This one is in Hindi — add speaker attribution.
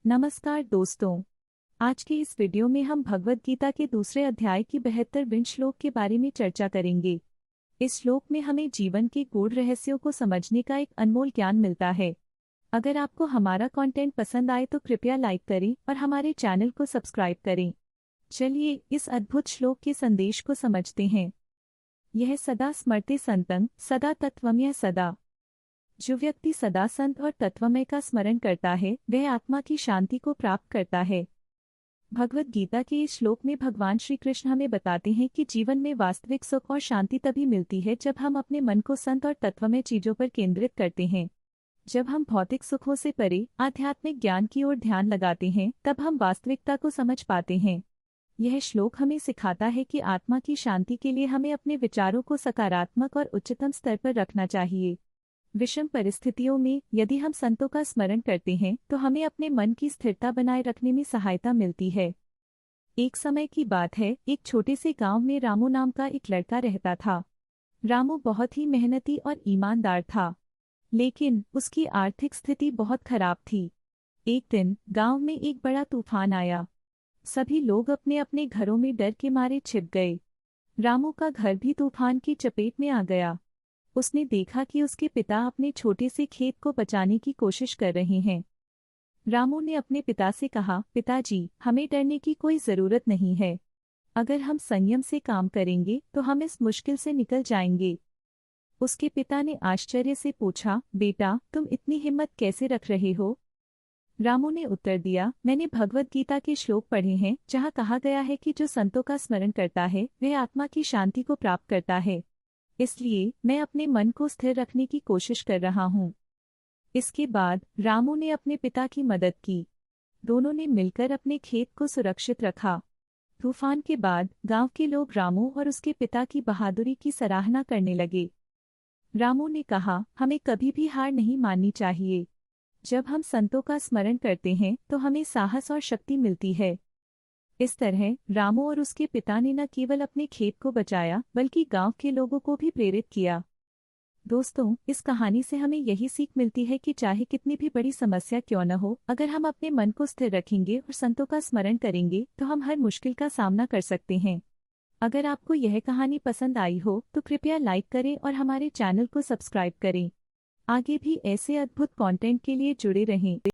Speaker 1: नमस्कार दोस्तों। आज के इस वीडियो में हम भगवद गीता के दूसरे अध्याय की 72वें श्लोक के बारे में चर्चा करेंगे। इस श्लोक में हमें जीवन के गूढ़ रहस्यों को समझने का एक अनमोल ज्ञान मिलता है। अगर आपको हमारा कंटेंट पसंद आए तो कृपया लाइक करें और हमारे चैनल को सब्सक्राइब करें। चलिए इस अद्भुत श्लोक के संदेश को समझते हैं। यह सदा स्मरते संतं सदा तत्वमय सदा। जो व्यक्ति सदा संत और तत्वमय का स्मरण करता है वह आत्मा की शांति को प्राप्त करता है। भगवद गीता के इस श्लोक में भगवान श्री कृष्ण हमें बताते हैं कि जीवन में वास्तविक सुख और शांति तभी मिलती है जब हम अपने मन को संत और तत्वमय चीजों पर केंद्रित करते हैं। जब हम भौतिक सुखों से परे आध्यात्मिक ज्ञान की ओर ध्यान लगाते हैं तब हम वास्तविकता को समझ पाते हैं। यह श्लोक हमें सिखाता है कि आत्मा की शांति के लिए हमें अपने विचारों को सकारात्मक और उच्चतम स्तर पर रखना चाहिए। विषम परिस्थितियों में यदि हम संतों का स्मरण करते हैं तो हमें अपने मन की स्थिरता बनाए रखने में सहायता मिलती है। एक समय की बात है, एक छोटे से गांव में रामू नाम का एक लड़का रहता था। रामू बहुत ही मेहनती और ईमानदार था, लेकिन उसकी आर्थिक स्थिति बहुत खराब थी। एक दिन गांव में एक बड़ा तूफान आया। सभी लोग अपने अपने घरों में डर के मारे छिप गए। रामू का घर भी तूफान की चपेट में आ गया। उसने देखा कि उसके पिता अपने छोटे से खेत को बचाने की कोशिश कर रहे हैं। रामू ने अपने पिता से कहा, पिताजी, हमें डरने की कोई जरूरत नहीं है। अगर हम संयम से काम करेंगे तो हम इस मुश्किल से निकल जाएंगे। उसके पिता ने आश्चर्य से पूछा, बेटा, तुम इतनी हिम्मत कैसे रख रहे हो? रामू ने उत्तर दिया, मैंने भगवद गीता के श्लोक पढ़े हैं जहाँ कहा गया है कि जो संतों का स्मरण करता है वह आत्मा की शांति को प्राप्त करता है। इसलिए मैं अपने मन को स्थिर रखने की कोशिश कर रहा हूँ। इसके बाद रामू ने अपने पिता की मदद की। दोनों ने मिलकर अपने खेत को सुरक्षित रखा। तूफान के बाद गांव के लोग रामू और उसके पिता की बहादुरी की सराहना करने लगे। रामू ने कहा, हमें कभी भी हार नहीं माननी चाहिए। जब हम संतों का स्मरण करते हैं तो हमें साहस और शक्ति मिलती है। इस तरह रामू और उसके पिता ने न केवल अपने खेत को बचाया बल्कि गांव के लोगों को भी प्रेरित किया। दोस्तों, इस कहानी से हमें यही सीख मिलती है कि चाहे कितनी भी बड़ी समस्या क्यों न हो, अगर हम अपने मन को स्थिर रखेंगे और संतों का स्मरण करेंगे तो हम हर मुश्किल का सामना कर सकते हैं। अगर आपको यह कहानी पसंद आई हो तो कृपया लाइक करें और हमारे चैनल को सब्सक्राइब करें। आगे भी ऐसे अद्भुत कंटेंट के लिए जुड़े रहें।